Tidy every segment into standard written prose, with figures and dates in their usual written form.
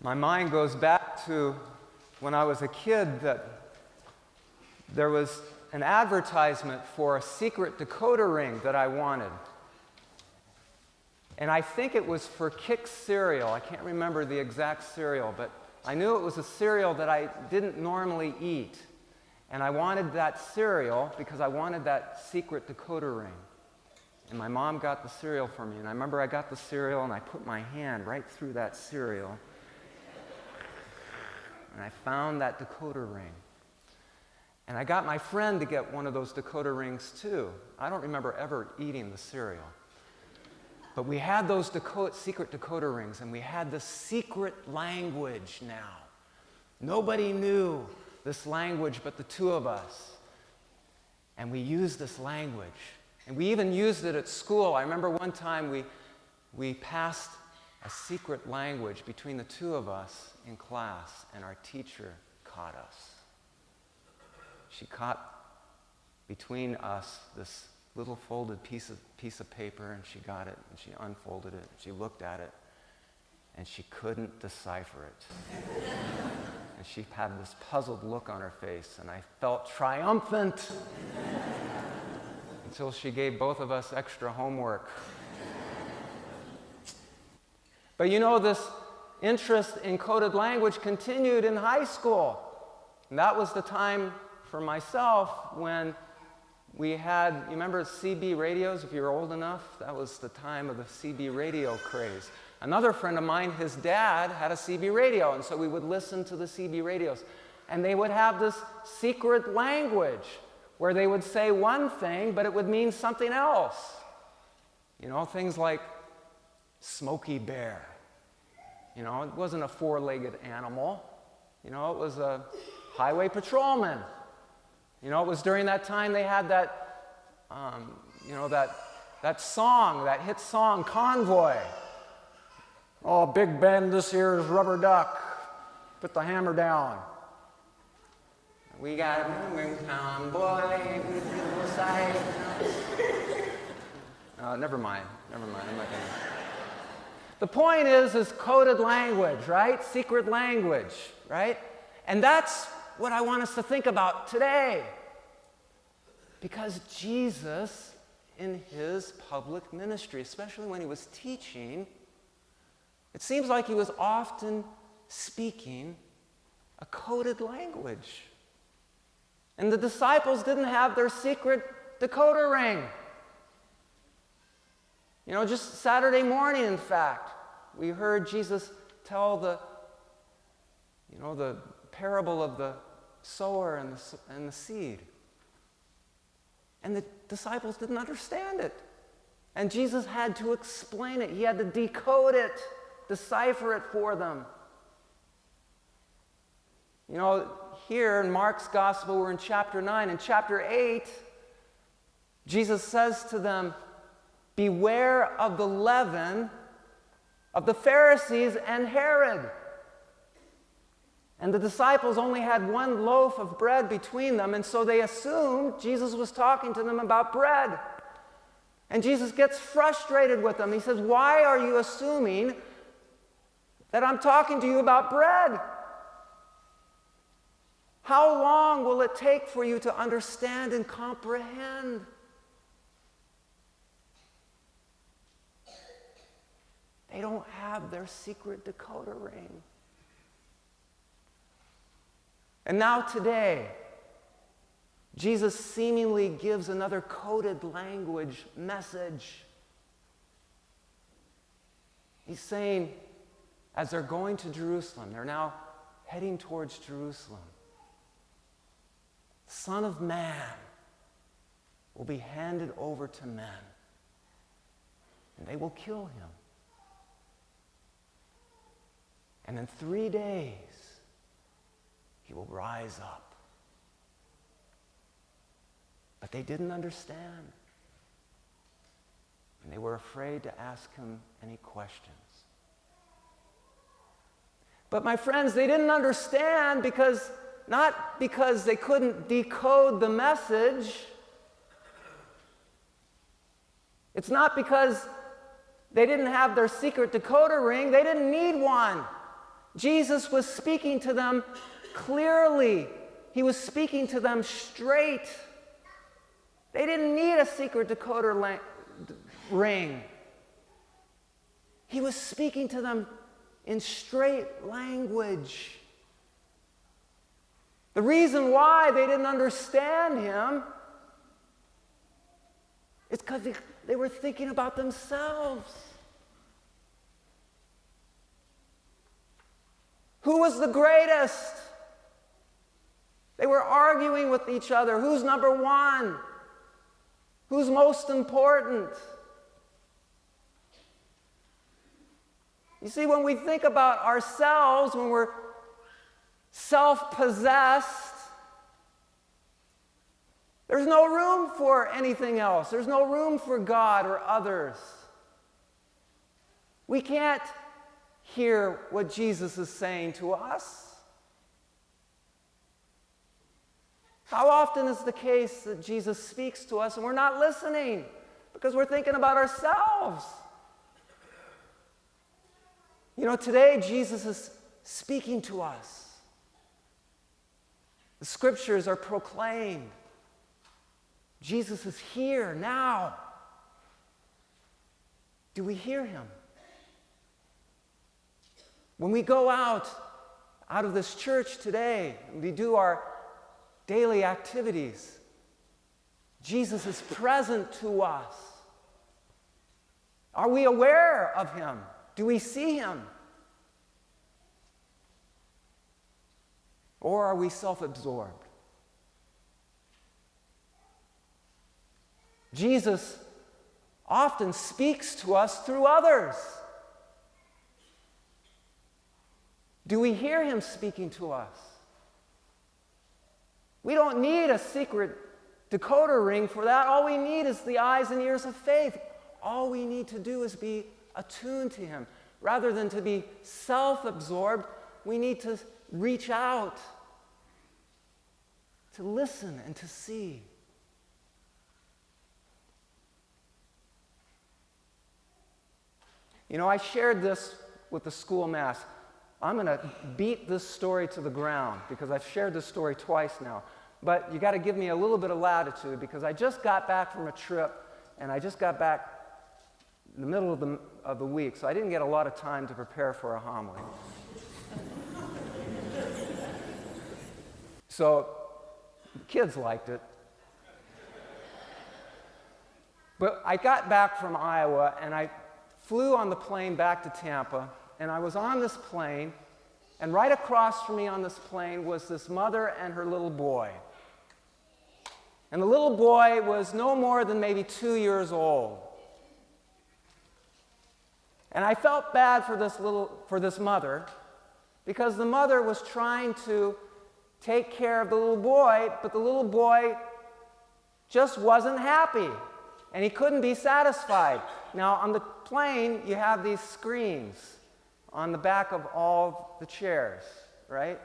My mind goes back to when I was a kid, that there was an advertisement for a secret decoder ring that I wanted. And I think it was for Kix cereal. I can't remember the exact cereal, but I knew it was a cereal that I didn't normally eat. And I wanted that cereal because I wanted that secret decoder ring. And my mom got the cereal for me. And I remember I got the cereal and I put my hand right through that cereal. And I found that decoder ring. And I got my friend to get one of those decoder rings too. I don't remember ever eating the cereal. But we had those secret decoder rings, and we had the secret language now. Nobody knew this language but the two of us. And we used this language. And we even used it at school. I remember one time we passed a secret language between the two of us in class, and our teacher caught us. She caught between us this little folded piece of paper, and she got it, and she unfolded it, and she looked at it, and she couldn't decipher it. And she had this puzzled look on her face, and I felt triumphant until she gave both of us extra homework. But you know, this interest in coded language continued in high school. And that was the time for myself when we had, you remember CB radios, if you're old enough? That was the time of the CB radio craze. Another friend of mine, his dad had a CB radio, and so we would listen to the CB radios. And they would have this secret language where they would say one thing, but it would mean something else. You know, things like Smokey Bear. You know, it wasn't a four-legged animal. You know, it was a highway patrolman. You know, it was during that time they had that, that song, that hit song, Convoy. Oh, Big Ben, this here's Rubber Duck. Put the hammer down. We got a moving convoy. Never mind. I'm not gonna. The point is coded language, right? Secret language, right? And that's what I want us to think about today. Because Jesus, in his public ministry, especially when he was teaching, it seems like he was often speaking a coded language. And the disciples didn't have their secret decoder ring. You know, just Saturday morning, in fact, we heard Jesus tell the parable of the sower and the seed. And the disciples didn't understand it. And Jesus had to explain it. He had to decode it, decipher it for them. You know, here in Mark's Gospel, we're in chapter 9. In chapter 8, Jesus says to them, "Beware of the leaven of the Pharisees and Herod." And the disciples only had one loaf of bread between them, and so they assumed Jesus was talking to them about bread. And Jesus gets frustrated with them. He says, "Why are you assuming that I'm talking to you about bread? How long will it take for you to understand and comprehend?" They don't have their secret decoder ring. And now today, Jesus seemingly gives another coded language message. He's saying, as they're going to Jerusalem, they're now heading towards Jerusalem, the Son of Man will be handed over to men, and they will kill him. And in 3 days, he will rise up. But they didn't understand. And they were afraid to ask him any questions. But my friends, they didn't understand not because they couldn't decode the message, It's not because they didn't have their secret decoder ring. They didn't need one. Jesus was speaking to them clearly. He was speaking to them straight. They didn't need a secret decoder ring. He was speaking to them in straight language. The reason why they didn't understand him is because they were thinking about themselves. Who was the greatest? They were arguing with each other. Who's number one? Who's most important? You see, when we think about ourselves, when we're self-possessed, there's no room for anything else. There's no room for God or others. We can't hear what Jesus is saying to us. How often is the case that Jesus speaks to us and we're not listening because we're thinking about ourselves? You know, today Jesus is speaking to us. The scriptures are proclaimed. Jesus is here now. Do we hear him? When we go out of this church today, and we do our daily activities, Jesus is present to us. Are we aware of him? Do we see him? Or are we self-absorbed? Jesus often speaks to us through others. Do we hear him speaking to us? We don't need a secret decoder ring for that. All we need is the eyes and ears of faith. All we need to do is be attuned to him. Rather than to be self-absorbed, we need to reach out, to listen and to see. You know, I shared this with the school mass. I'm going to beat this story to the ground because I've shared this story twice now. But you got to give me a little bit of latitude because I just got back from a trip, and I just got back in the middle of the week, so I didn't get a lot of time to prepare for a homily. So the kids liked it. But I got back from Iowa, and I flew on the plane back to Tampa, and I was on this plane, and right across from me on this plane was this mother and her little boy. And the little boy was no more than maybe 2 years old. And I felt bad for this mother because the mother was trying to take care of the little boy, but the little boy just wasn't happy, and he couldn't be satisfied. Now, on the plane, you have these screens on the back of all the chairs, right?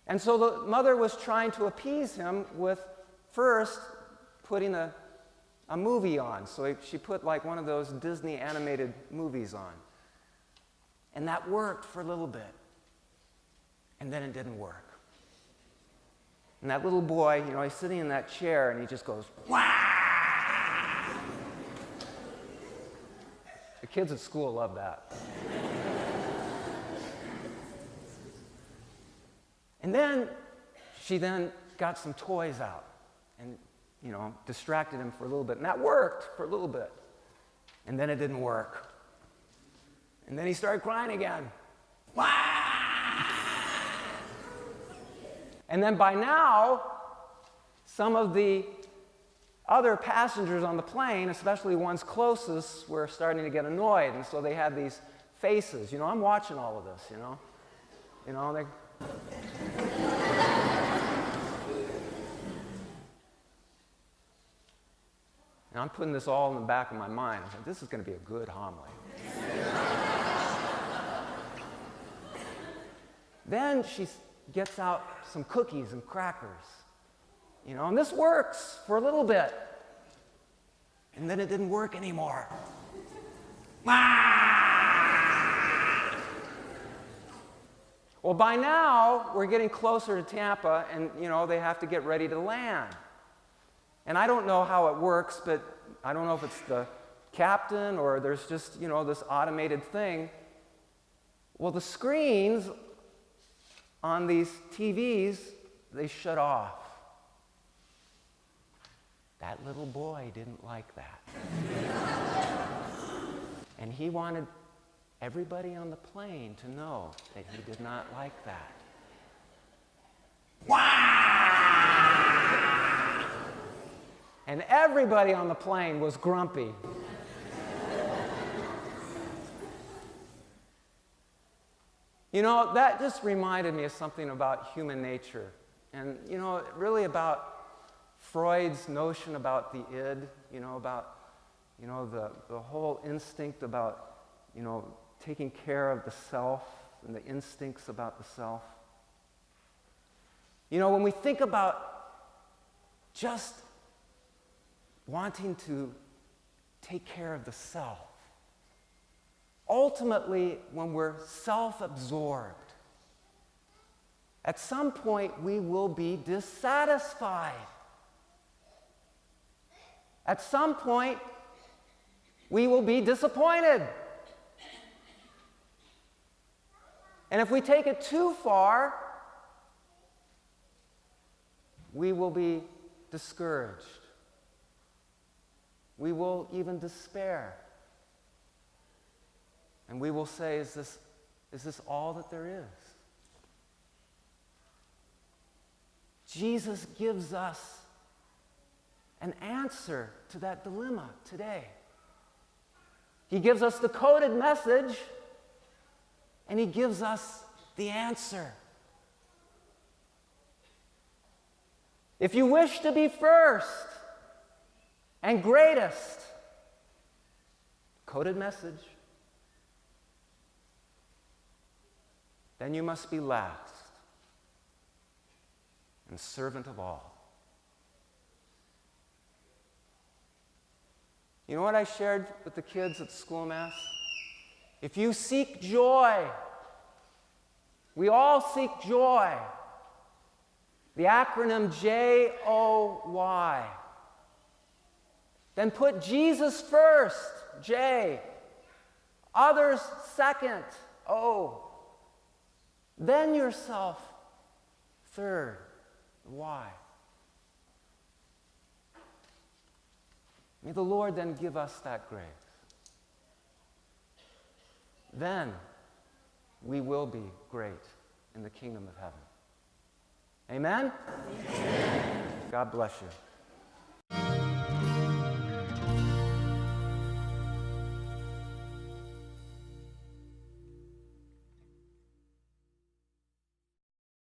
And so the mother was trying to appease him with first putting a movie on. So she put like one of those Disney animated movies on. And that worked for a little bit. And then it didn't work. And that little boy, you know, he's sitting in that chair and he just goes, wah! The kids at school love that. And then she got some toys out and, you know, distracted him for a little bit. And that worked for a little bit. And then it didn't work. And then he started crying again. Wah! And then by now, some of the other passengers on the plane, especially ones closest, were starting to get annoyed. And so they had these faces. You know, I'm watching all of this, you know. You know, they... And I'm putting this all in the back of my mind. I said, this is going to be a good homily. Then she gets out some cookies and crackers. You know, and this works for a little bit. And then it didn't work anymore. Well, by now, we're getting closer to Tampa, and, they have to get ready to land. And I don't know how it works, but I don't know if it's the captain or there's just, this automated thing. Well, the screens on these TVs, they shut off. That little boy didn't like that. And he wanted everybody on the plane to know that he did not like that. And everybody on the plane was grumpy. That just reminded me of something about human nature. And, really about Freud's notion about the id, about, the whole instinct about, taking care of the self and the instincts about the self. When we think about just wanting to take care of the self, ultimately, when we're self-absorbed, at some point we will be dissatisfied. At some point, we will be disappointed. And if we take it too far, we will be discouraged. We will even despair. And we will say, is this all that there is? Jesus gives us an answer to that dilemma today. He gives us the coded message, and he gives us the answer. If you wish to be first and greatest, coded message, then you must be last and servant of all. You know what I shared with the kids at school mass? If you seek joy, we all seek joy. The acronym J-O-Y. Then put Jesus first, J. Others second, O. Then yourself third, Y. May the Lord then give us that grace. Then we will be great in the kingdom of heaven. Amen? Amen. God bless you.